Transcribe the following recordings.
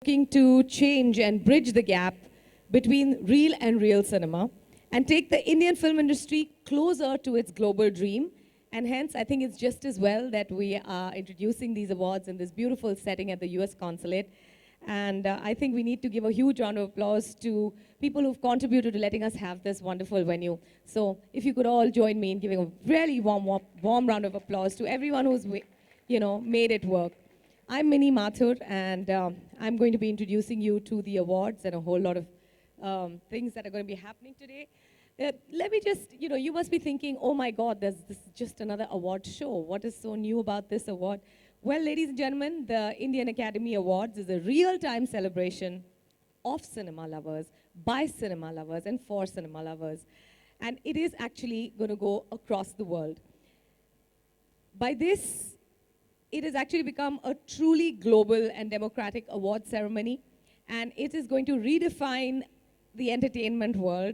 looking to change and bridge the gap between real and real cinema and take the Indian film industry closer to its global dream. And hence, I think it's just as well that we are introducing these awards in this beautiful setting at the US Consulate. And I think we need to give a huge round of applause to people who've contributed to letting us have this wonderful venue. So if you could all join me in giving a really warm round of applause to everyone who's made it work. I'm Minnie Mathur, and I'm going to be introducing you to the awards and a whole lot of things that are going to be happening today. Let me just, you must be thinking, oh my God, this is just another award show. What is so new about this award? Well, ladies and gentlemen, the Indian Academy Awards is a real-time celebration of cinema lovers, by cinema lovers, and for cinema lovers. And it is actually going to go across the world. By this, it has actually become a truly global and democratic award ceremony, and it is going to redefine the entertainment world.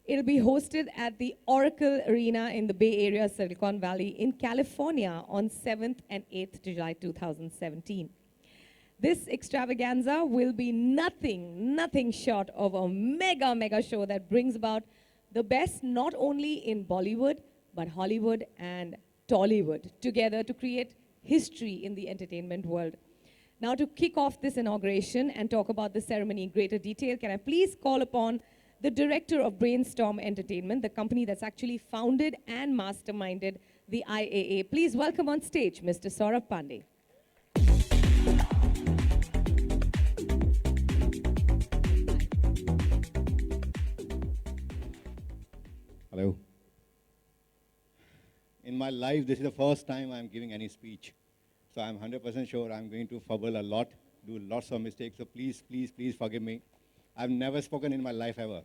It'll be hosted at the Oracle Arena in the Bay Area, Silicon Valley in California on 7th and 8th July 2017. This extravaganza will be nothing short of a mega show that brings about the best not only in Bollywood, but Hollywood and Tollywood together to create history in the entertainment world. Now, to kick off this inauguration and talk about the ceremony in greater detail, can I please call upon the director of Brainstorm Entertainment, the company that's actually founded and masterminded the IAA. Please welcome on stage Mr. Saurabh Pandey. Hello. In my life, this is the first time I'm giving any speech. So I'm 100% sure I'm going to fumble a lot, do lots of mistakes. So please forgive me. I've never spoken in my life ever.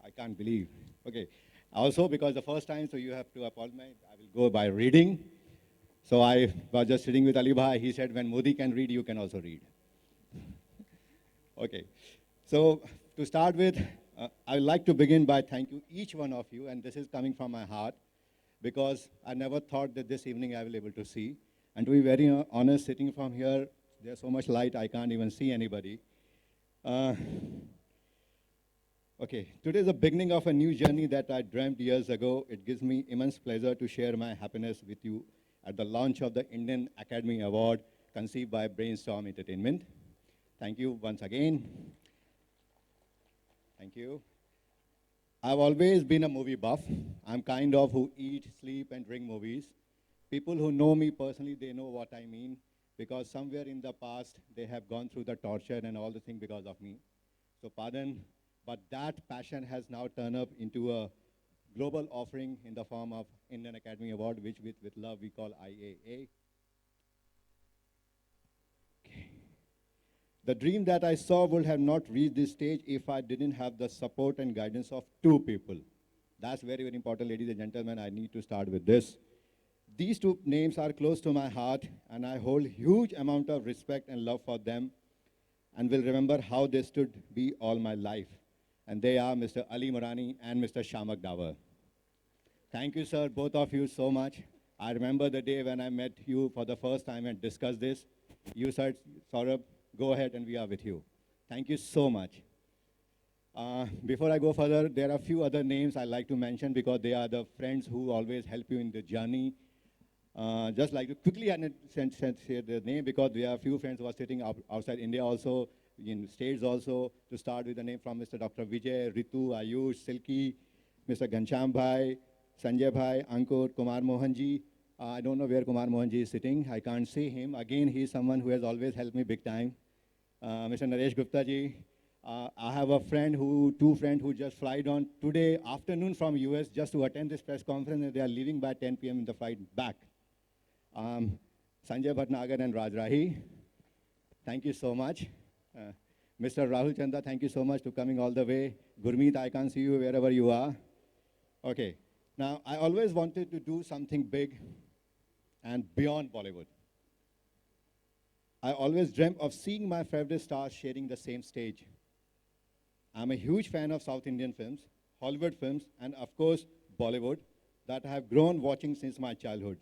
I can't believe. Okay. Also, because the first time, so you have to apologize. I will go by reading. So I was just sitting with Ali Bhai. He said, when Modi can read, you can also read. Okay. So to start with, I would like to begin by thanking each one of you, and this is coming from my heart, because I never thought that this evening I will be able to see. And to be very honest, sitting from here, there's so much light, I can't even see anybody. Okay, today is the beginning of a new journey that I dreamt years ago. It gives me immense pleasure to share my happiness with you at the launch of the Indian Academy Award conceived by Brainstorm Entertainment. Thank you once again. Thank you. I've always been a movie buff. I'm kind of who eat, sleep, and drink movies. People who know me personally, they know what I mean, because somewhere in the past, they have gone through the torture and all the things because of me. So pardon, but that passion has now turned up into a global offering in the form of Indian Academy Award, which with love we call IAA. The dream that I saw would have not reached this stage if I didn't have the support and guidance of two people. That's very important, ladies and gentlemen. I need to start with this. These two names are close to my heart, and I hold huge amount of respect and love for them, and will remember how they stood be all my life. And they are Mr. Ali Murani and Mr. Shamak Dawar. Thank you, sir, both of you so much. I remember the day when I met you for the first time and discussed this. You said, Saurabh, go ahead and we are with you. Thank you so much. Before I go further, there are a few other names I like to mention because they are the friends who always help you in the journey. Just like to quickly say the name because there are a few friends who are sitting outside India also, in States also. To start with the name from Mr. Dr. Vijay, Ritu, Ayush, Silky, Mr. Ghanshyam Bhai, Sanjay Bhai, Ankur, Kumar Mohanji. I don't know where Kumar Mohanji is sitting. I can't see him. Again, he's someone who has always helped me big time. Mr. Naresh Gupta ji. I have two friends who just flied on today afternoon from US just to attend this press conference, and they are leaving by 10 p.m. in the flight back. Sanjay Bhatnagar and Raj Rahi, thank you so much. Mr. Rahul Chanda, thank you so much for coming all the way. Gurmeet, I can't see you wherever you are. Okay, now I always wanted to do something big and beyond Bollywood. I always dreamt of seeing my favorite stars sharing the same stage. I'm a huge fan of South Indian films, Hollywood films, and of course, Bollywood, that I have grown watching since my childhood.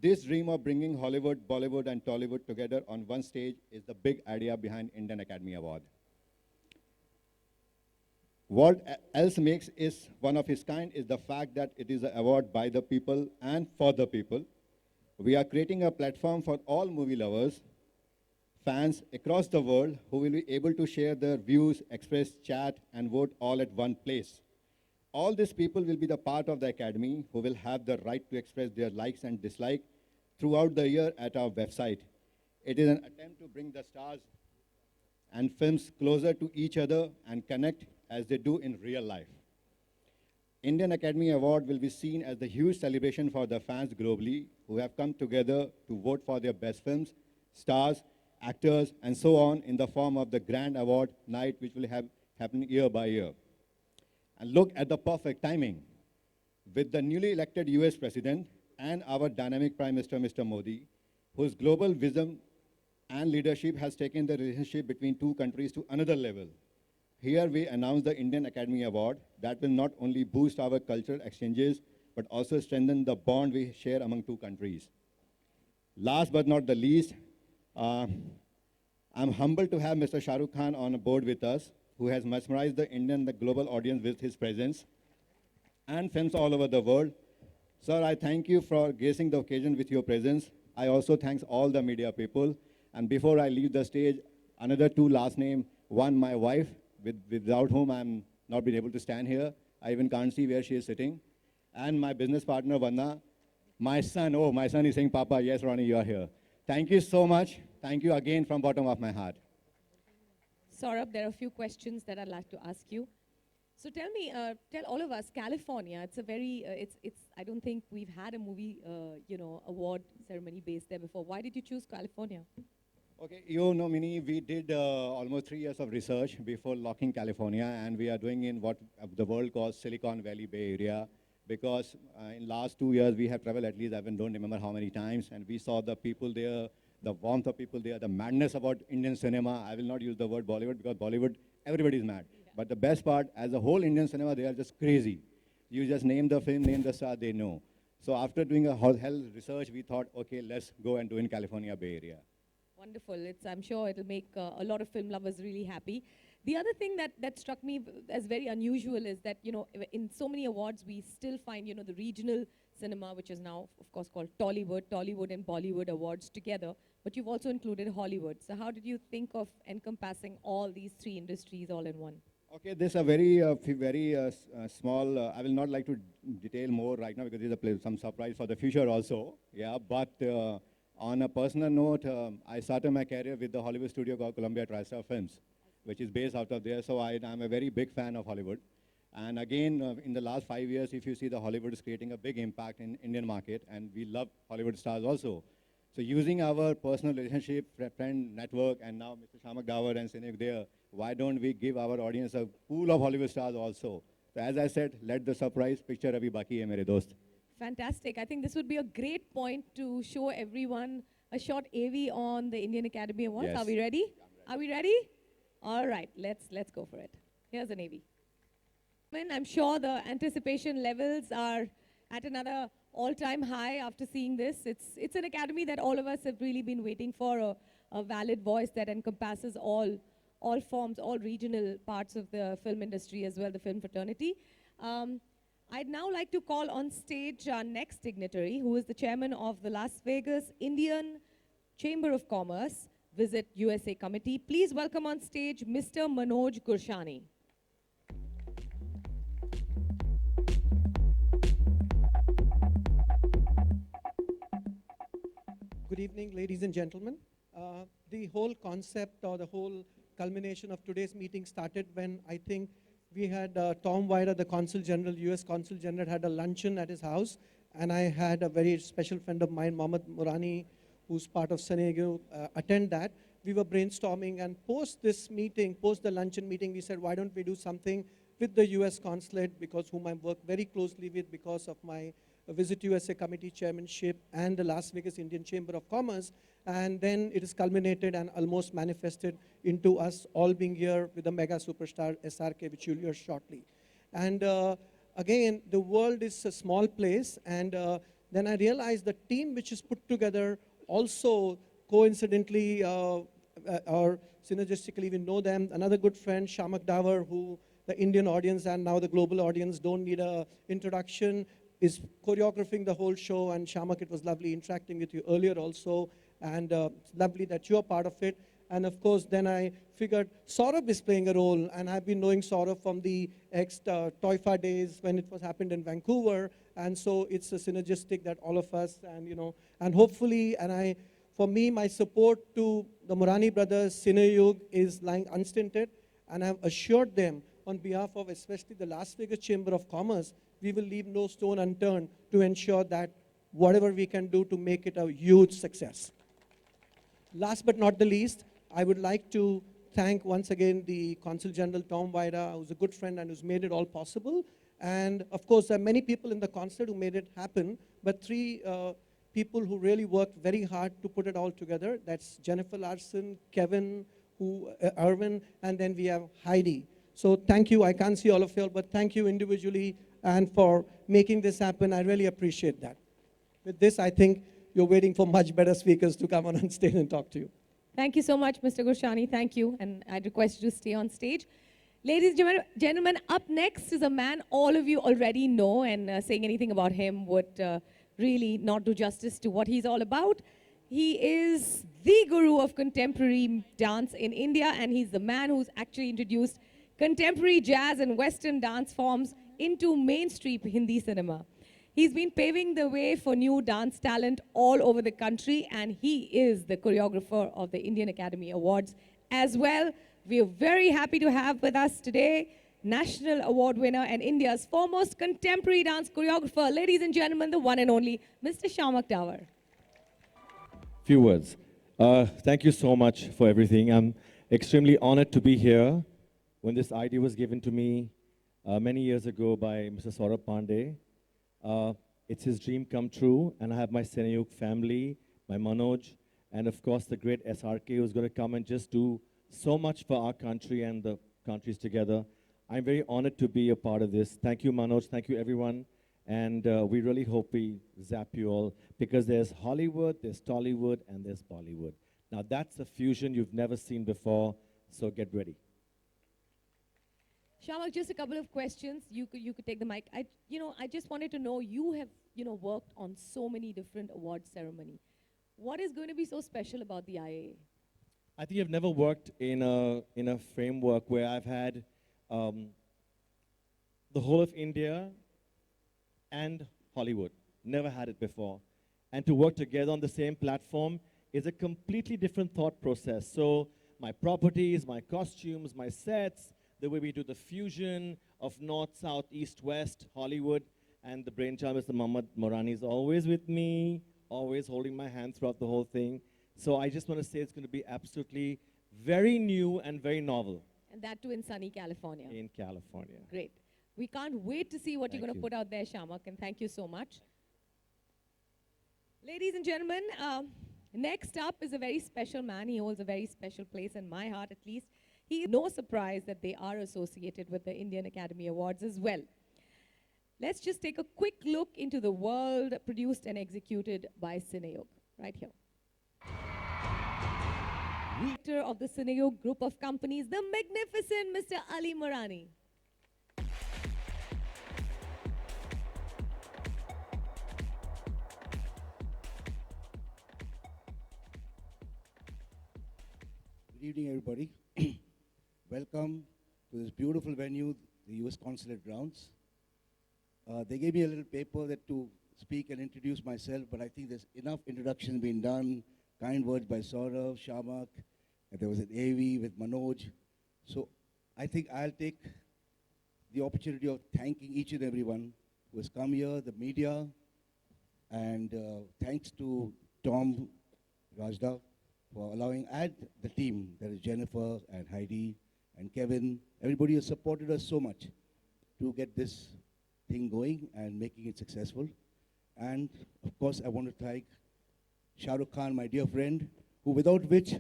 This dream of bringing Hollywood, Bollywood, and Tollywood together on one stage is the big idea behind Indian Academy Award. What else makes it one of its kind is the fact that it is an award by the people and for the people. We are creating a platform for all movie lovers, fans across the world who will be able to share their views, express, chat, and vote all at one place. All these people will be the part of the Academy who will have the right to express their likes and dislikes throughout the year at our website. It is an attempt to bring the stars and films closer to each other and connect as they do in real life. Indian Academy Award will be seen as the huge celebration for the fans globally who have come together to vote for their best films, stars, actors, and so on in the form of the grand award night which will have happen year by year. And look at the perfect timing. With the newly elected US President and our dynamic Prime Minister, Mr. Modi, whose global vision and leadership has taken the relationship between two countries to another level. Here we announce the Indian Academy Award that will not only boost our cultural exchanges, but also strengthen the bond we share among two countries. Last but not the least, I'm humbled to have Mr. Shah Rukh Khan on board with us, who has mesmerized the Indian, the global audience with his presence and films all over the world. Sir, I thank you for gracing the occasion with your presence. I also thank all the media people. And before I leave the stage, another two last name. One, my wife, without whom I'm not been able to stand here. I even can't see where she is sitting. And my business partner, Vanna. My son, oh, my son is saying, Papa, yes, Ronnie, you are here. Thank you so much. Thank you again from bottom of my heart. Saurabh, there are a few questions that I'd like to ask you. So tell me, tell all of us, California, it's a very, I don't think we've had a movie, award ceremony based there before. Why did you choose California? Okay, you know, Mini, we did almost 3 years of research before locking California, and we are doing in what the world calls Silicon Valley Bay Area, because in last 2 years we have traveled at least, I don't remember how many times, and we saw the people there, the warmth of people there, the madness about Indian cinema. I will not use the word Bollywood because Bollywood, everybody is mad. Yeah. But the best part, as a whole Indian cinema, they are just crazy. You just name the film, name the star, they know. So after doing a hell research, we thought, okay, let's go and do in California Bay Area. Wonderful. I'm sure it'll make a lot of film lovers really happy. The other thing that struck me as very unusual is that, in so many awards, we still find, the regional cinema, which is now, of course, called Tollywood and Bollywood awards together, but you've also included Hollywood. So how did you think of encompassing all these three industries all in one? Okay, this is a very small, I will not like to detail more right now because there's some surprise for the future also. Yeah, but on a personal note, I started my career with the Hollywood studio called Columbia TriStar Films, which is based out of there. So I'm a very big fan of Hollywood. And again, in the last 5 years, if you see, the Hollywood is creating a big impact in Indian market, and we love Hollywood stars also. So using our personal relationship, friend network, and now Mr. Shamak Dawar and Sinek there, why don't we give our audience a pool of Hollywood stars also? So as I said, let the surprise picture abhi baki hai mere dost. Fantastic. I think this would be a great point to show everyone a short AV on the Indian Academy Awards. Yes. Are we ready? Are we ready? All right, let's go for it. Here's an AV. I'm sure the anticipation levels are at another all-time high after seeing this. It's an academy that all of us have really been waiting for, a valid voice that encompasses all forms, all regional parts of the film industry as well, the film fraternity. I'd now like to call on stage our next dignitary, who is the chairman of the Las Vegas Indian Chamber of Commerce Visit USA Committee. Please welcome on stage Mr. Manoj Gurshani. Good evening, ladies and gentlemen. The whole concept or the whole culmination of today's meeting started when I think we had Tom Weider, the Consul General, US Consul General, had a luncheon at his house, and I had a very special friend of mine, Mohammad Murani, who's part of Senego, attend that. We were brainstorming, and post this meeting, post the luncheon meeting, we said, why don't we do something with the US Consulate, because whom I work very closely with because of my Visit USA Committee chairmanship and the Las Vegas Indian Chamber of Commerce. And then it is culminated and almost manifested into us all being here with the mega superstar SRK, which you'll hear shortly. And again, the world is a small place, and then I realized the team which is put together also coincidentally or synergistically, we know them. Another good friend, Shamak Davar, who the Indian audience and now the global audience don't need a introduction, is choreographing the whole show. And Shamak, it was lovely interacting with you earlier also, and it's lovely that you are part of it. And of course, then I figured Saurabh is playing a role, and I've been knowing Saurabh from the Toifa days when it was happened in Vancouver, and so it's a synergistic that all of us, and and hopefully, for me, my support to the Morani brothers, Cineyug, is lying unstinted, and I've assured them on behalf of especially the Las Vegas Chamber of Commerce, we will leave no stone unturned to ensure that whatever we can do to make it a huge success. Last but not the least, I would like to thank once again the Consul General Tom Vaira, who's a good friend and who's made it all possible. And of course, there are many people in the consulate who made it happen, but three people who really worked very hard to put it all together. That's Jennifer Larson, Kevin, Irwin, and then we have Heidi. So thank you. I can't see all of you, but thank you individually and for making this happen. I really appreciate that. With this, I think you're waiting for much better speakers to come on stage and talk to you. Thank you so much, Mr. Gurshani. Thank you. And I'd request you to stay on stage. Ladies and gentlemen, up next is a man all of you already know, and saying anything about him would really not do justice to what he's all about. He is the guru of contemporary dance in India, and he's the man who's actually introduced contemporary jazz and Western dance forms into mainstream Hindi cinema. He's been paving the way for new dance talent all over the country, and he is the choreographer of the Indian Academy Awards as well. We are very happy to have with us today National Award winner and India's foremost contemporary dance choreographer, ladies and gentlemen, the one and only Mr. Shamak Davar. Few words. Thank you so much for everything. I'm extremely honored to be here. When this idea was given to me many years ago by Mr. Saurabh Pandey, it's his dream come true, and I have my Cineyug family, my Manoj, and of course the great SRK who's going to come and just do so much for our country and the countries together. I'm very honored to be a part of this. Thank you, Manoj. Thank you, everyone. And we really hope we zap you all, because there's Hollywood, there's Tollywood, and there's Bollywood. Now that's a fusion you've never seen before, so get ready. Shamak, just a couple of questions. You could take the mic. I just wanted to know, you have worked on so many different award ceremonies. What is going to be so special about the IAA? I think I've never worked in a framework where I've had the whole of India and Hollywood. Never had it before. And to work together on the same platform is a completely different thought process. So my properties, my costumes, my sets, the way we do the fusion of North, South, East, West, Hollywood, and the brainchild, Mr. Mohammad Morani, is always with me, always holding my hand throughout the whole thing. So I just want to say it's going to be absolutely very new and very novel. And that too in sunny California. In California. Great. We can't wait to see what you're going to you. put out there, Shamak, and thank you so much. Ladies and gentlemen, next up is a very special man. He holds a very special place in my heart, at least. He is no surprise that they are associated with the Indian Academy Awards as well. Let's just take a quick look into the world produced and executed by Cineyug, right here. Director of the Cineyug group of companies, the magnificent Mr. Ali Morani. Good evening, everybody. Welcome to this beautiful venue, the U.S. Consulate Grounds. They gave me a little paper to speak and introduce myself, but I think there's enough introduction being done. Kind words by Saurabh, Shamak, and there was an AV with Manoj. So I think I'll take the opportunity of thanking each and everyone who has come here, the media, and thanks to Tom Rajda for allowing, and the team, that is Jennifer and Heidi and Kevin. Everybody has supported us so much to get this thing going and making it successful. And of course, I want to thank Shah Rukh Khan, my dear friend, who without which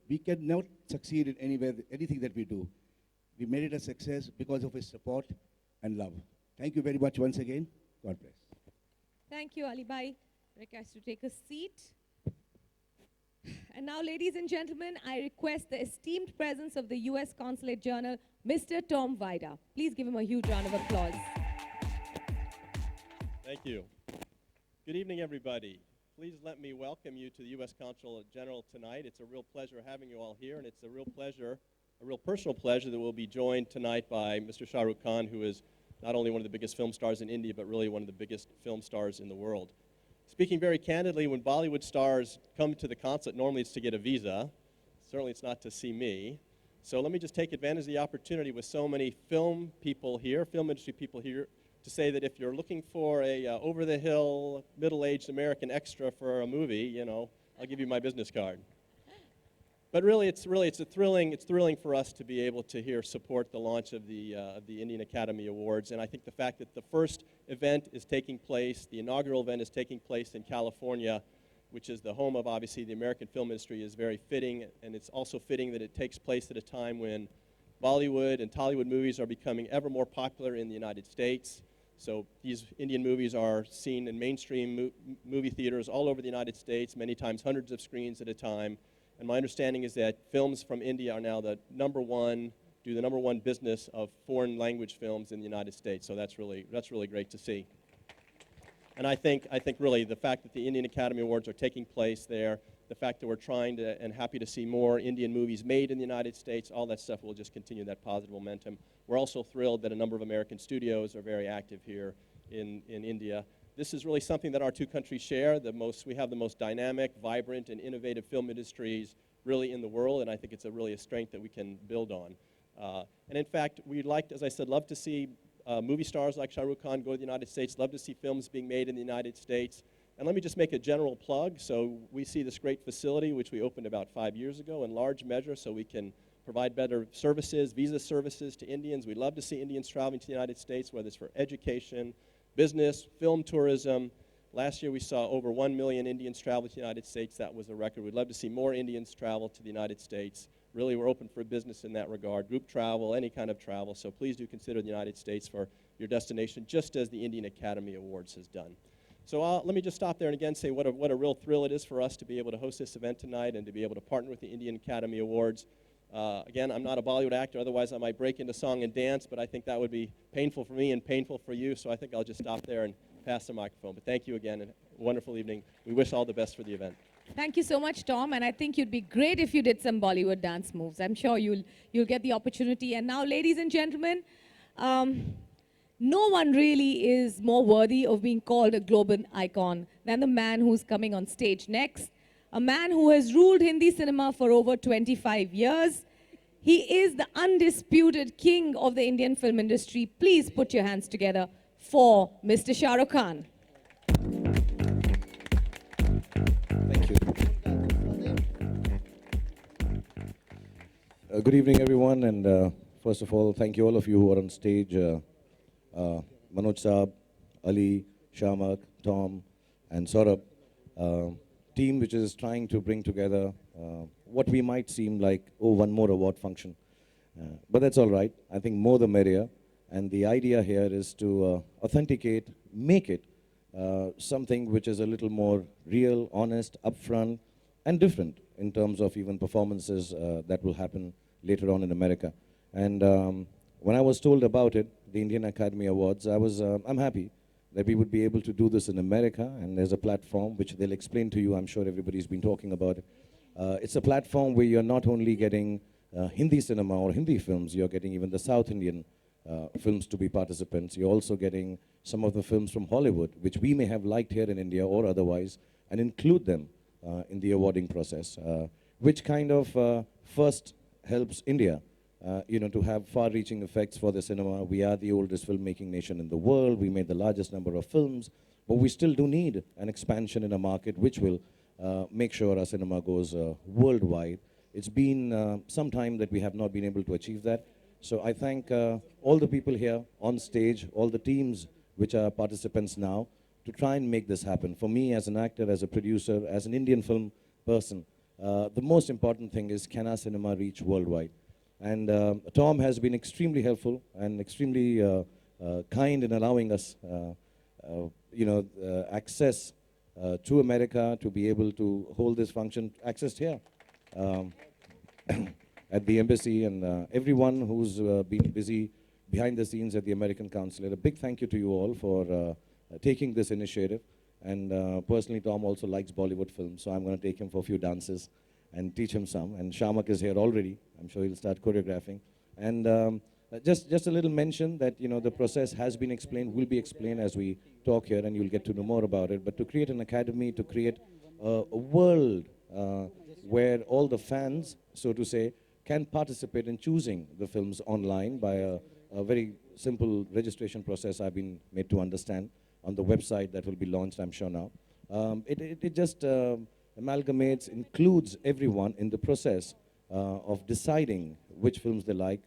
we cannot succeed in anything that we do. We made it a success because of his support and love. Thank you very much once again. God bless. Thank you, Ali Bhai. Request to take a seat. And now, ladies and gentlemen, I request the esteemed presence of the U.S. Consulate General, Mr. Tom Vida. Please give him a huge round of applause. Thank you. Good evening, everybody. Please let me welcome you to the U.S. Consulate General tonight. It's a real pleasure having you all here, and it's a real pleasure, a real personal pleasure that we'll be joined tonight by Mr. Shah Rukh Khan, who is not only one of the biggest film stars in India, but really one of the biggest film stars in the world. Speaking very candidly, when Bollywood stars come to the consulate, normally it's to get a visa. Certainly it's not to see me. So let me just take advantage of the opportunity with so many film people here, film industry people here, to say that if you're looking for a over-the-hill, middle-aged American extra for a movie, you know, I'll give you my business card. But really, it's thrilling for us to be able to here support the launch of the Indian Academy Awards. And I think the fact that the first event is taking place, the inaugural event is taking place in California, which is the home of, obviously, the American film industry, is very fitting. And it's also fitting that it takes place at a time when Bollywood and Tollywood movies are becoming ever more popular in the United States. So these Indian movies are seen in mainstream movie theaters all over the United States, many times hundreds of screens at a time. And my understanding is that films from India are now the number one business of foreign language films in the United States. So that's really great to see. And I think really the fact that the Indian Academy Awards are taking place there, the fact that we're trying to and happy to see more Indian movies made in the United States, all that stuff will just continue that positive momentum. We're also thrilled that a number of American studios are very active here in India. This is really something that our two countries share. We have the most dynamic, vibrant, and innovative film industries really in the world, and I think it's really a strength that we can build on. And in fact, we'd like, as I said, love to see movie stars like Shah Rukh Khan go to the United States, love to see films being made in the United States. And let me just make a general plug. So we see this great facility, which we opened about 5 years ago, in large measure so we can provide better services, visa services to Indians. We'd love to see Indians traveling to the United States, whether it's for education, business, film tourism. Last year we saw over 1 million Indians travel to the United States. That was a record. We'd love to see more Indians travel to the United States. Really, we're open for business in that regard, group travel, any kind of travel. So please do consider the United States for your destination, just as the Indian Academy Awards has done. So let me just stop there and again say what a real thrill it is for us to be able to host this event tonight and to be able to partner with the Indian Academy Awards. Again, I'm not a Bollywood actor, otherwise I might break into song and dance, but I think that would be painful for me and painful for you, so I think I'll just stop there and pass the microphone. But thank you again, and a wonderful evening. We wish all the best for the event. Thank you so much, Tom, and I think you'd be great if you did some Bollywood dance moves. I'm sure you'll get the opportunity. And now, ladies and gentlemen, no one really is more worthy of being called a global icon than the man who's coming on stage next. A man who has ruled Hindi cinema for over 25 years. He is the undisputed king of the Indian film industry. Please put your hands together for Mr. Shah Rukh Khan. Thank you. Good evening, everyone, and first of all, thank you all of you who are on stage. Manoj Saab, Ali, Shamak, Tom, and Saurabh. Team which is trying to bring together what we might seem like, oh, one more award function. But that's all right. I think more the merrier. And the idea here is to authenticate, make it something which is a little more real, honest, upfront, and different in terms of even performances that will happen later on in America. And when I was told about it, the Indian Academy Awards, I'm happy that we would be able to do this in America, and there's a platform which they'll explain to you. I'm sure everybody's been talking about it. It's a platform where you're not only getting Hindi cinema or Hindi films, you're getting even the South Indian films to be participants. You're also getting some of the films from Hollywood, which we may have liked here in India or otherwise, and include them in the awarding process, which kind of first helps India to have far-reaching effects for the cinema. We are the oldest filmmaking nation in the world. We made the largest number of films, but we still do need an expansion in a market which will make sure our cinema goes worldwide. It's been some time that we have not been able to achieve that. So I thank all the people here on stage, all the teams which are participants now, to try and make this happen. For me, as an actor, as a producer, as an Indian film person, the most important thing is, can our cinema reach worldwide? And Tom has been extremely helpful and extremely kind in allowing us access to America to be able to hold this function accessed here um, at the embassy, and everyone who's been busy behind the scenes at the American consulate. A big thank you to you all for taking this initiative. And personally, Tom also likes Bollywood films, so I'm going to take him for a few dances and teach him some. And Shamak is here already. I'm sure he'll start choreographing. And just a little mention that, the process has been explained, will be explained as we talk here, and you'll get to know more about it. But to create an academy, to create a world where all the fans, so to say, can participate in choosing the films online by a very simple registration process I've been made to understand on the website that will be launched, I'm sure now. It just amalgamates, includes everyone in the process of deciding which films they like,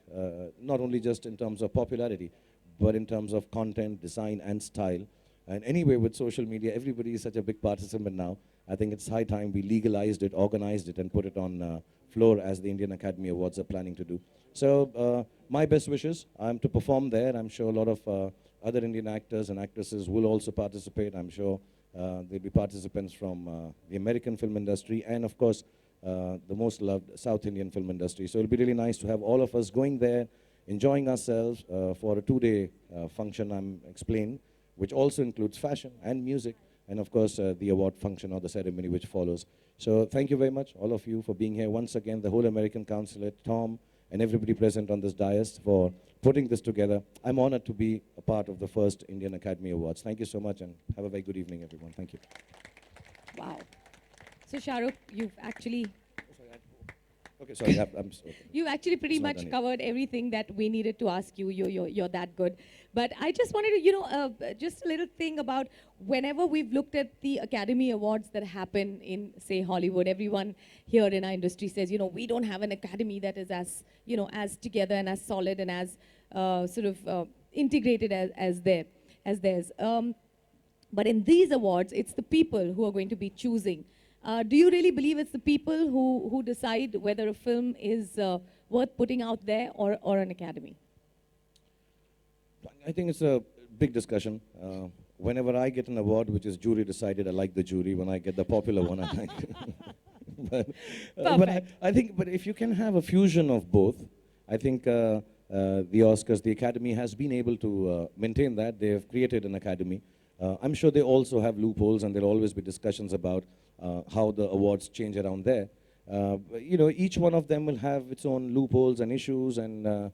not only just in terms of popularity, but in terms of content, design, and style. And anyway, with social media, everybody is such a big participant now. I think it's high time we legalized it, organized it, and put it on floor as the Indian Academy Awards are planning to do. So my best wishes, I'm to perform there. I'm sure a lot of other Indian actors and actresses will also participate. I'm sure there'll be participants from the American film industry and, of course, the most loved South Indian film industry. So it'll be really nice to have all of us going there, enjoying ourselves for a two-day function, I'm explained, which also includes fashion and music, and of course the award function or the ceremony which follows. So thank you very much, all of you, for being here once again, the whole American consulate, Tom, and everybody present on this dais for putting this together. I'm honored to be a part of the first Indian Academy Awards. Thank you so much, and have a very good evening, everyone. Thank you. Wow. So Shahrukh, you've actually Okay, sorry, okay. You've actually pretty It's not much done yet. covered everything that we needed to ask you. You're that good. But I just wanted to, just a little thing about whenever we've looked at the Academy Awards that happen in, say, Hollywood, everyone here in our industry says, we don't have an academy that is as, as together and as solid and as integrated as theirs. But in these awards, it's the people who are going to be choosing. Do you really believe it's the people who decide whether a film is worth putting out there or an academy? I think it's a big discussion. Whenever I get an award which is jury decided, I like the jury. When I get the popular one, I like. but I think, but if you can have a fusion of both, I think the Oscars, the Academy has been able to maintain that. They have created an academy. I'm sure they also have loopholes, and there'll always be discussions about how the awards change around there. Each one of them will have its own loopholes and issues and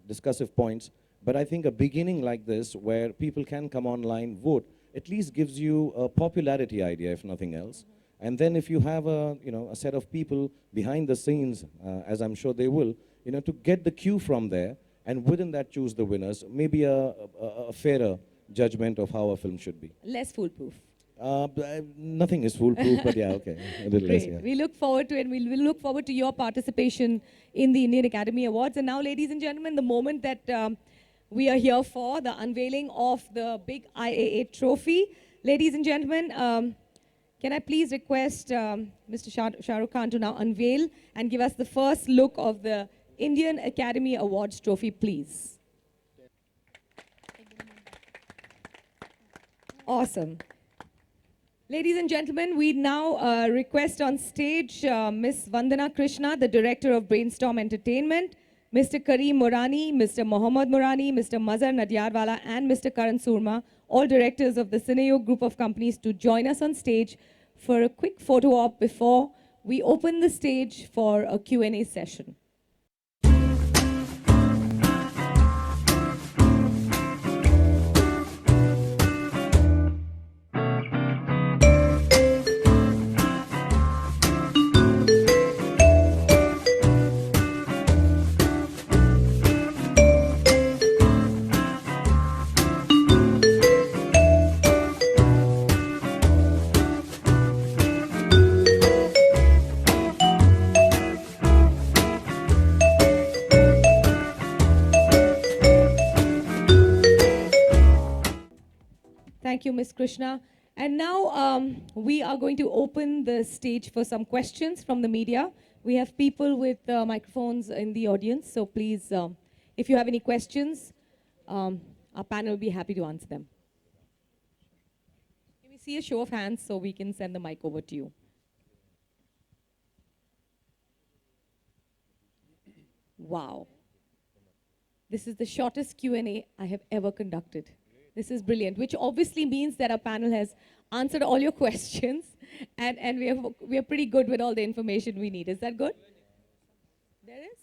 discussive points. But I think a beginning like this, where people can come online, vote, at least gives you a popularity idea, if nothing else. And then if you have a set of people behind the scenes, as I'm sure they will, to get the cue from there, and within that choose the winners, maybe a fairer judgment of how a film should be. Less foolproof. Nothing is foolproof, but yeah, okay, a little less, Great. yeah. We look forward to it. We'll look forward to your participation in the Indian Academy Awards. And now, ladies and gentlemen, the moment that we are here for, the unveiling of the big IAA trophy. Ladies and gentlemen, can I please request Mr. Shah Rukh Khan to now unveil and give us the first look of the Indian Academy Awards trophy, please. Awesome. Ladies and gentlemen, we now request on stage Ms. Vandana Krishna, the Director of Brainstorm Entertainment, Mr. Kareem Morani, Mr. Mohammad Morani, Mr. Mazhar Nadyarwala, and Mr. Karan Surma, all directors of the Cineyug group of companies, to join us on stage for a quick photo op before we open the stage for a Q&A session. Thank you, Ms. Krishna. And now we are going to open the stage for some questions from the media. We have people with microphones in the audience, so please, if you have any questions, our panel will be happy to answer them. see a show of hands so we can send the mic over to you. Wow. This is the shortest Q&A I have ever conducted. This is brilliant, which obviously means that our panel has answered all your questions and we are pretty good with all the information we need. Is that good? There is?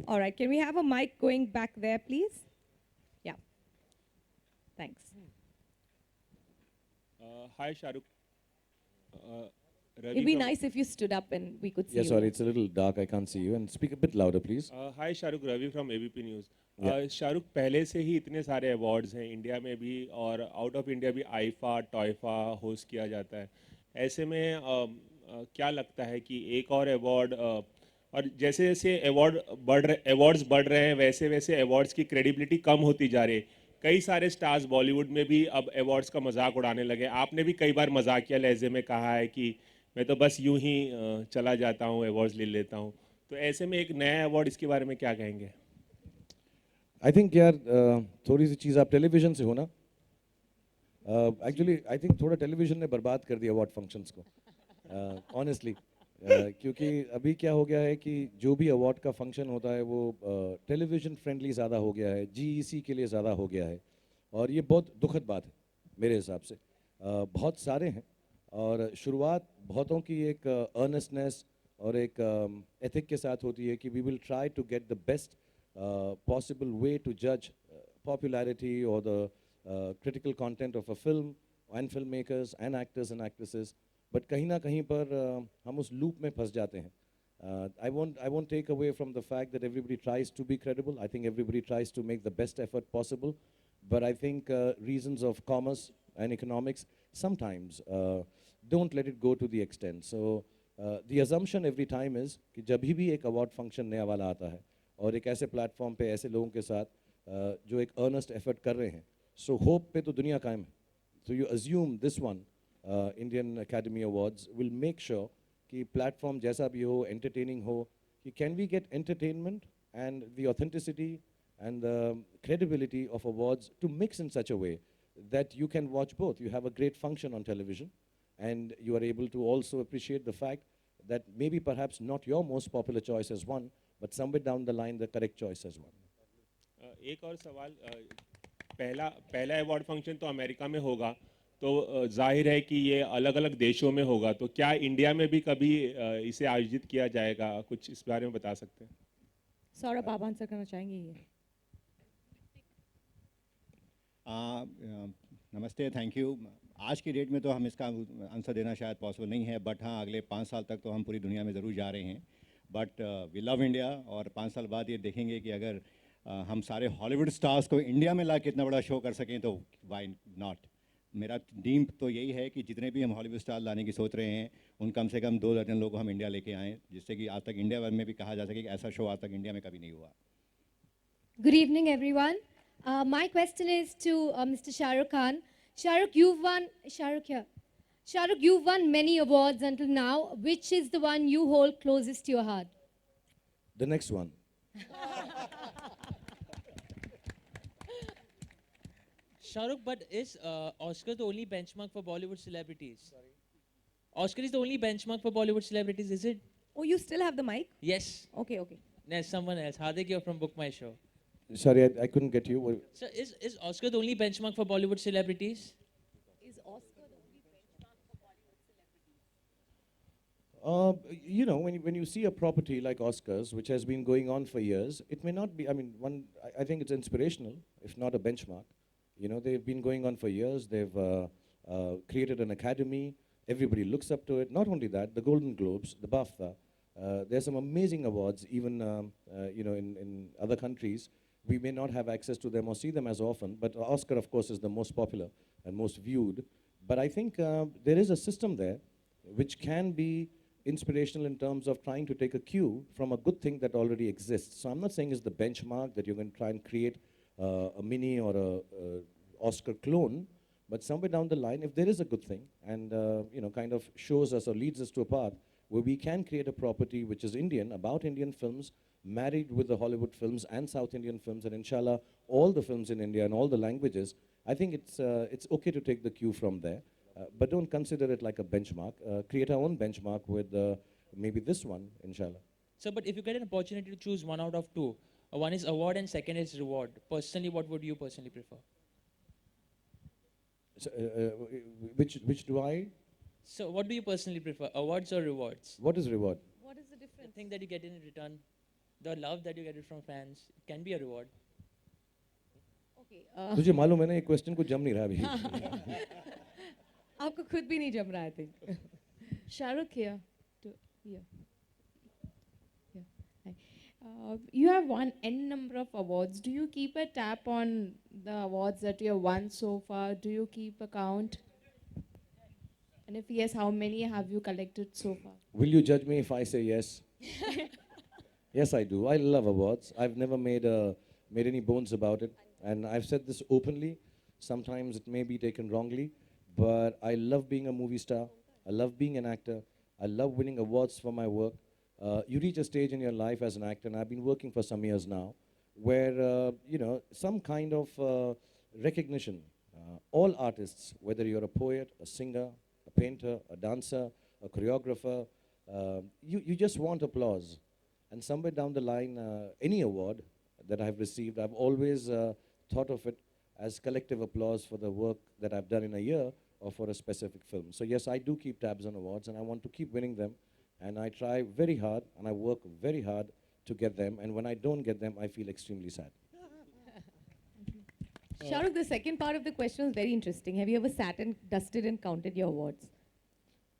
All right, can we have a mic going back there, please? Yeah. Thanks. Hi, Shahrukh. Ravi It'd be from- nice if you stood up and we could see Yeah, you. sorry, it's a little dark. I can't see you. And speak a bit louder, please. Hi, Shahrukh Ravi from ABP news Yeah. Shahrukh पहले से ही इतने सारे awards हैं India में भी और out of India भी IIFA TOIFA host किया जाता है ऐसे में क्या लगता है कि एक और अवार्ड और जैसे जैसे अवार्ड्स बढ़ रहे हैं वैसे वैसे अवार्ड्स की क्रेडिबिलिटी कम होती जा रही है कई सारे स्टार्स बॉलीवुड में भी अब अवार्ड्स का मजाक उड़ाने लगे आपने भी कई बार मजाकिया लहजे में कहा है कि मैं तो बस यूं ही चला जाता हूं अवार्ड्स ले लेता हूं तो ऐसे में एक नया अवार्ड इसके बारे में क्या कहेंगे आई थिंक यार थोड़ी सी चीज़ आप टेलीविजन से हो ना एक्चुअली आई थिंक थोड़ा टेलीविजन ने बर्बाद कर दिया अवार्ड फंक्शंस को ऑनेस्टली क्योंकि अभी क्या हो गया है कि जो भी अवार्ड का फंक्शन होता है वो टेलीविजन फ्रेंडली ज़्यादा हो गया है जीईसी के लिए ज़्यादा हो गया है और ये बहुत दुखद बात है मेरे हिसाब से बहुत सारे हैं और शुरुआत बहुतों की एक अर्नेस्टनेस और एक एथिक के साथ होती है कि we will try to get the best possible way to judge popularity or the critical content of a film and filmmakers and actors and actresses but कहीं ना कहीं पर हम उस loop में फंस जाते हैं I won't take away from the fact that everybody tries to be credible I think everybody tries to make the best effort possible but I think reasons of commerce and economics sometimes don't let it go to the extent so the assumption every time is कि जब भी एक award function नया वाला आता है और एक ऐसे प्लेटफॉर्म पे ऐसे लोगों के साथ जो एक अर्नेस्ट एफर्ट कर रहे हैं सो होप पे तो दुनिया कायम है so you assume this one Indian academy awards will make sure कि प्लेटफॉर्म जैसा भी हो एंटरटेनिंग हो कि can we get entertainment and the authenticity and the credibility of awards to mix in such a way that you can watch both. You have a great function on television and you are able to also appreciate the fact that maybe perhaps not your most popular choice has won, but somewhere down the line the correct choice has won. एक और सवाल पहला award function तो America में होगा तो जाहिर है कि ये अलग अलग देशों में होगा तो क्या इंडिया में भी कभी इसे आयोजित किया जाएगा कुछ इस बारे में बता सकते हैं सौरभ आप आंसर करना चाहेंगे ये नमस्ते थैंक यू आज की डेट में तो हम इसका आंसर देना शायद पॉसिबल नहीं है बट हाँ अगले 5 साल तक तो हम पूरी दुनिया में ज़रूर जा रहे हैं बट वी लव इंडिया और 5 साल बाद ये देखेंगे कि अगर हम सारे हॉलीवुड स्टार्स को इंडिया में ला के इतना बड़ा शो कर सकें तो वाई नॉट मेरा ड्रीम तो यही है कि जितने भी हम हॉलीवुड स्टार लाने की सोच रहे हैं उन कम से कम 2 दर्जन लोग हम इंडिया लेके आएँ जिससे कि आज तक इंडिया में भी कहा जा सके कि ऐसा शो आज तक इंडिया में कभी नहीं हुआ Good evening, everyone. My question is to Mr. Shah Rukh Khan. Shah Rukh, you've won many awards until now. Which is the one you hold closest to your heart? The next one. Shahrukh, but is Oscar the only benchmark for Bollywood celebrities? Sorry? Oscar is the only benchmark for Bollywood celebrities, is it? Oh, you still have the mic? Yes. Okay, okay. There's someone else. Hardik, you're from Book My Show. Sorry, I couldn't get you. So is Oscar the only benchmark for Bollywood celebrities? Is Oscar the only benchmark for Bollywood celebrities? You know, when you see a property like Oscars, which has been going on for years, it may not be, I mean, I think it's inspirational, if not a benchmark. You know, they've been going on for years. They've created an academy. Everybody looks up to it. Not only that, the Golden Globes, the BAFTA, there's some amazing awards, even, you know, in other countries. We may not have access to them or see them as often, but Oscar, of course, is the most popular and most viewed. But I think there is a system there which can be inspirational in terms of trying to take a cue from a good thing that already exists. So I'm not saying it's the benchmark that you're going to try and create a mini or a Oscar clone, but somewhere down the line, if there is a good thing and you know, kind of shows us or leads us to a path where we can create a property which is Indian, about Indian films, married with the Hollywood films and South Indian films, and inshallah, all the films in India and all the languages, I think it's okay to take the cue from there, but don't consider it like a benchmark. Create our own benchmark with maybe this one, inshallah. So, but if you get an opportunity to choose one out of two, one is award and second is reward. Personally, what would you personally prefer? So, which do I? So, what do you personally prefer, awards or rewards? What is reward? What is the The difference? thing that you get in return, the love that you get it from fans, it can be a reward. Okay. तुझे मालूम है ना ये question को जम नहीं रहा अभी. आपको खुद भी नहीं जम रहा है, I think. Shahrukh here. Here. Here. Hi. You have won n number of awards. Do you keep a tab on the awards that you have won so far? Do you keep a count? And if yes, how many have you collected so far? Will you judge me if I say yes? Yes, I do. I love awards. I've never made any bones about it, and I've said this openly. Sometimes it may be taken wrongly, but I love being a movie star. I love being an actor. I love winning awards for my work. You reach a stage in your life as an actor, and I've been working for some years now, where some kind of recognition. All artists, whether you're a poet, a singer, a painter, a dancer, a choreographer, you just want applause. And somewhere down the line, any award that I've received, I've always thought of it as collective applause for the work that I've done in a year or for a specific film. So yes, I do keep tabs on awards, and I want to keep winning them. And I try very hard, and I work very hard to get them. And when I don't get them, I feel extremely sad. Shahrukh, the second part of the question was very interesting. Have you ever sat and dusted and counted your awards?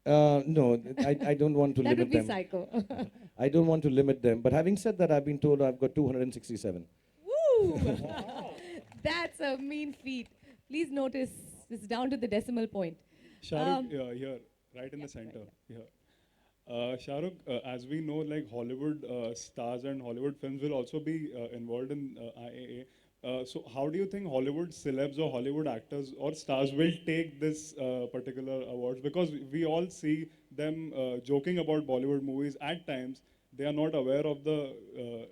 No, I don't want to That limit would be them. psycho. I don't want to limit them. But having said that, I've been told I've got 267. Woo! That's a mean feat. Please notice it's down to the decimal point. Shahrukh, here, right in the center. Here. Shahrukh, as we know, like Hollywood stars and Hollywood films will also be involved in IAA. So how do you think Hollywood celebs or Hollywood actors or stars will take this particular awards? Because we all see them joking about Bollywood movies at times. They are not aware of the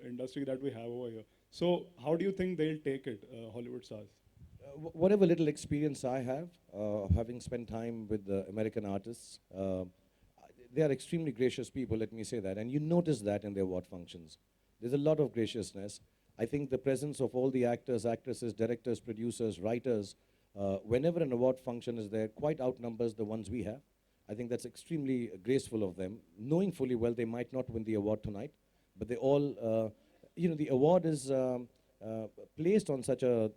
industry that we have over here. So how do you think they'll take it, Hollywood stars? Whatever little experience I have, having spent time with the American artists, they are extremely gracious people, let me say that. And you notice that in their award functions. There's a lot of graciousness. I think the presence of all the actors, actresses, directors, producers, writers, whenever an award function is there, quite outnumbers the ones we have. I think that's extremely graceful of them, knowing fully well they might not win the award tonight, but they all, the award is placed on such a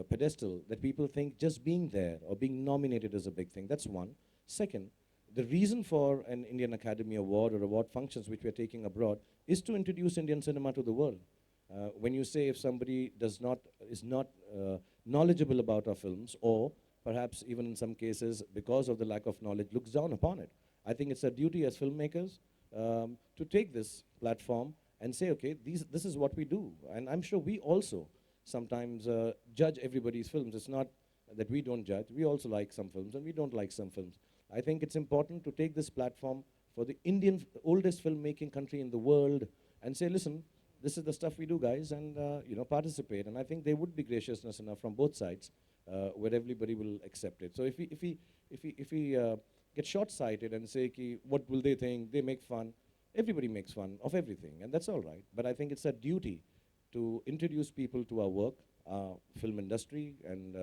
pedestal that people think just being there or being nominated is a big thing. That's one. Second, the reason for an Indian Academy Award or award functions which we're taking abroad is to introduce Indian cinema to the world. When you say if somebody is not knowledgeable about our films, or perhaps even in some cases because of the lack of knowledge looks down upon it, I think it's a duty as filmmakers to take this platform and say, okay, this is what we do. And I'm sure we also sometimes judge everybody's films. It's not that we don't judge. We also like some films and we don't like some films. I think it's important to take this platform for the oldest filmmaking country in the world and say, listen, this is the stuff we do, guys, and participate. And I think there would be graciousness enough from both sides where everybody will accept it. So if we get short-sighted and say, ki, what will they think? They make fun. Everybody makes fun of everything, and that's all right. But I think it's a duty to introduce people to our work, our film industry, and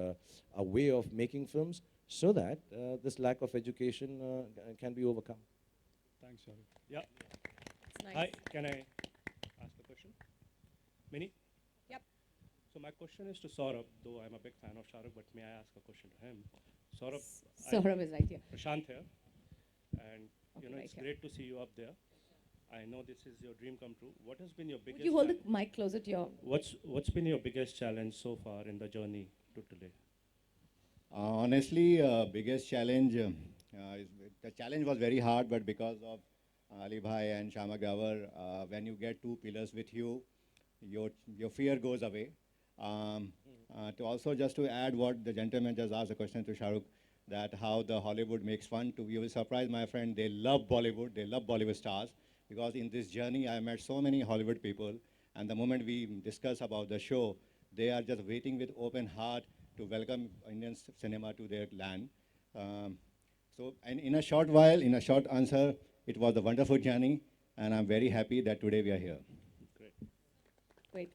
our way of making films, so that this lack of education can be overcome. Thanks, Shahrukh. Yeah. It's nice. Hi, can I ask a question? Mini? Yep. So my question is to Saurabh, though I'm a big fan of Shahrukh, but may I ask a question to him? Saurabh, Saurabh is right here. Prashant here, and Okay, right it's here. great to see you up there. I know this is your dream come true. What has been your biggest? Would you hold the mic closer to your... What's been your biggest challenge so far in the journey to today? Honestly, biggest challenge, the challenge was very hard, but because of Ali Bhai and Shama Gawar, when you get two pillars with you, your fear goes away. To also just to add what the gentleman just asked a question to Shahrukh, that how the Hollywood makes fun. You will surprise my friend, they love Bollywood, they love Bollywood stars, because in this journey I met so many Hollywood people, and the moment we discuss about the show, they are just waiting with open heart to welcome Indian cinema to their land. So, and in a short while, in a short answer, it was a wonderful journey, and I'm very happy that today we are here. Great.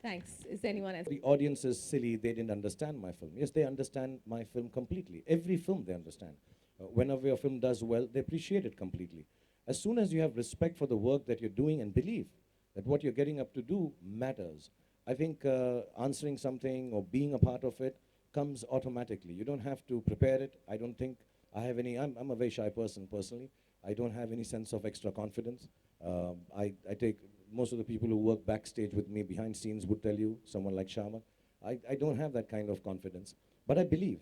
Thanks. Is there anyone else? The audience is silly, they didn't understand my film. Yes, they understand my film completely. Every film they understand. Whenever your film does well, they appreciate it completely. As soon as you have respect for the work that you're doing and believe that what you're getting up to do matters, I think answering something or being a part of it comes automatically. You don't have to prepare it. I don't think I have any, I'm a very shy person personally. I don't have any sense of extra confidence. I take, most of the people who work backstage with me behind scenes would tell you, someone like Shamak, I don't have that kind of confidence. But I believe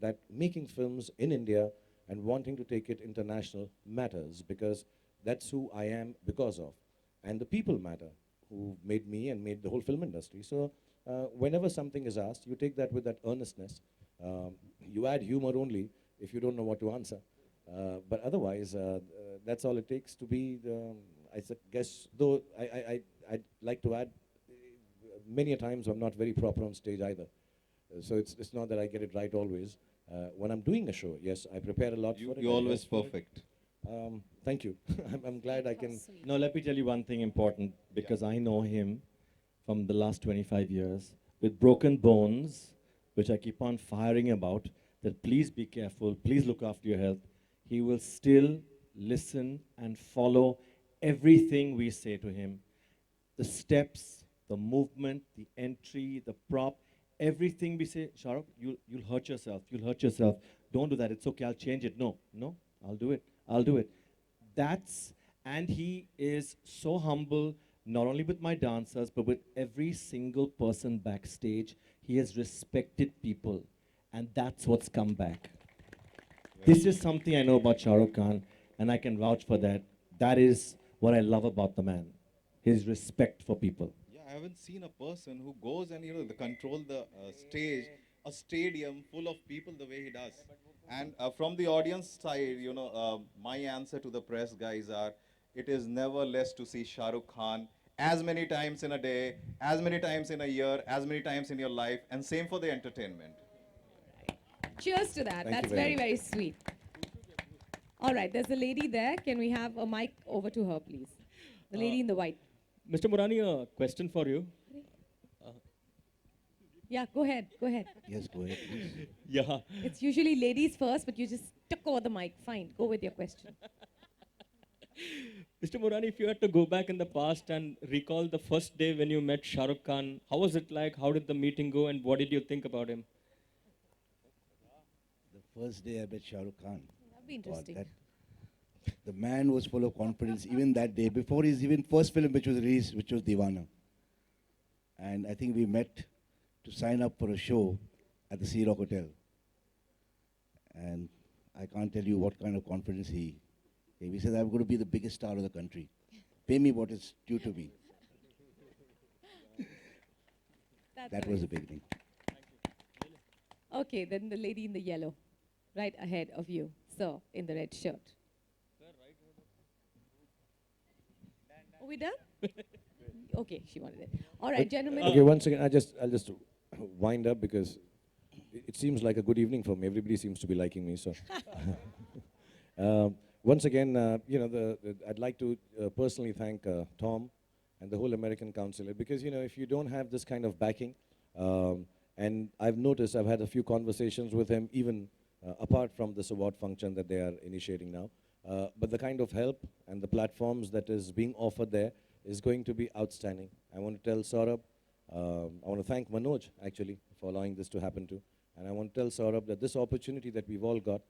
that making films in India and wanting to take it international matters, because that's who I am because of. And the people matter, who made me and made the whole film industry. So whenever something is asked, you take that with that earnestness. You add humor only if you don't know what to answer. But otherwise, that's all it takes to be the, I guess, though I'd like to add, many a times I'm not very proper on stage either. So it's not that I get it right always. When I'm doing a show, yes, I prepare a lot for it. You're always perfect. Thank you. I'm glad I can. No, let me tell you one thing important, because I know him from the last 25 years with broken bones, which I keep on firing about, that please be careful, please look after your health. He will still listen and follow everything we say to him. The steps, the movement, the entry, the prop, everything we say, Shahrukh, you'll hurt yourself, you'll hurt yourself. Don't do that, it's okay, I'll change it. No, I'll do it, I'll do it. And he is so humble, not only with my dancers, but with every single person backstage. He has respected people, and that's what's come back. This is something I know about Shah Rukh Khan, and I can vouch for that. That is what I love about the man, his respect for people. Yeah, I haven't seen a person who goes and control the stage, a stadium full of people the way he does. And from the audience side, my answer to the press guys are, it is never less to see Shah Rukh Khan as many times in a day, as many times in a year, as many times in your life, and same for the entertainment. Cheers to that. Thank That's you very very, very sweet. All right, there's a lady there. Can we have a mic over to her, please? The lady in the white. Mr. Murani, a question for you. Yeah, go ahead, go ahead. Yes, go ahead, please. Yeah. It's usually ladies first, but you just took over the mic. Fine, go with your question. Mr. Murani, if you had to go back in the past and recall the first day when you met Shah Rukh Khan, how was it like? How did the meeting go, and what did you think about him? The first day I met Shah Rukh Khan. That'd be interesting. The man was full of confidence even that day, before his even first film which was released, which was Deewana. And I think we met to sign up for a show at the Sea Rock Hotel. And I can't tell you what kind of confidence he gave. He said, I'm going to be the biggest star of the country. Pay me what is due to me. That was the beginning. Okay, then the lady in the yellow, right ahead of you, sir, in the red shirt. Are we done? Okay, she wanted it. All right, gentlemen. Okay, once again, I'll just wind up, because it seems like a good evening for me. Everybody seems to be liking me, so. Once again, I'd like to personally thank Tom and the whole American Consulate, because, if you don't have this kind of backing, and I've noticed, I've had a few conversations with him, even apart from this award function that they are initiating now, but the kind of help and the platforms that is being offered there is going to be outstanding. I want to tell Saurabh, I want to thank Manoj, actually, for allowing this to happen too. And I want to tell Saurabh that this opportunity that we've all got,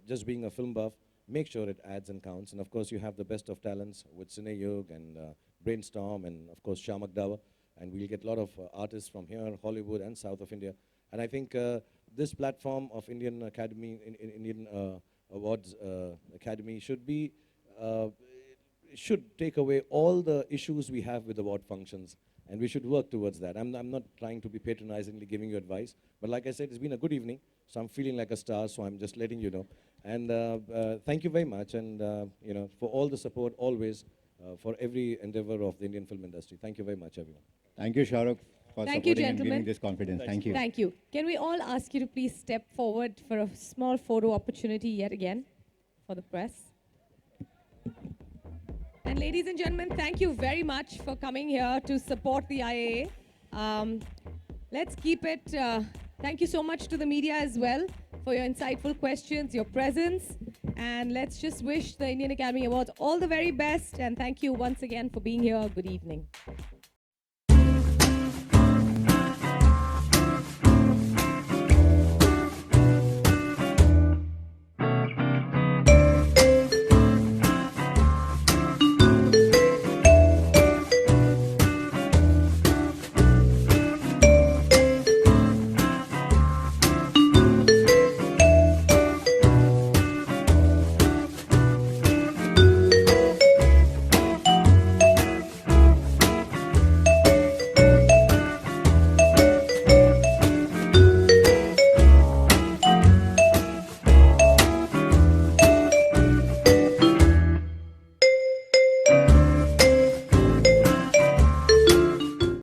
just being a film buff, make sure it adds and counts. And of course, you have the best of talents with Cine Yug and Brainstorm, and of course, Shamak Dawa. And we'll get a lot of artists from here, Hollywood and South of India. And I think this platform of Indian Academy, Indian Awards Academy should be, should take away all the issues we have with award functions. And we should work towards that. I'm not trying to be patronizingly giving you advice, but like I said, it's been a good evening, so I'm feeling like a star, so I'm just letting you know. And thank you very much, and for all the support always. for every endeavor of the Indian film industry. Thank you very much, everyone. Thank you, Shahrukh, for Thank you, supporting and gentlemen. giving this confidence. Thank you. Thank you. Can we all ask you to please step forward for a small photo opportunity yet again for the press? And ladies and gentlemen, thank you very much for coming here to support the IAA. Let's keep it. Thank you so much to the media as well for your insightful questions, your presence. And let's just wish the Indian Academy Awards all the very best. And thank you once again for being here. Good evening.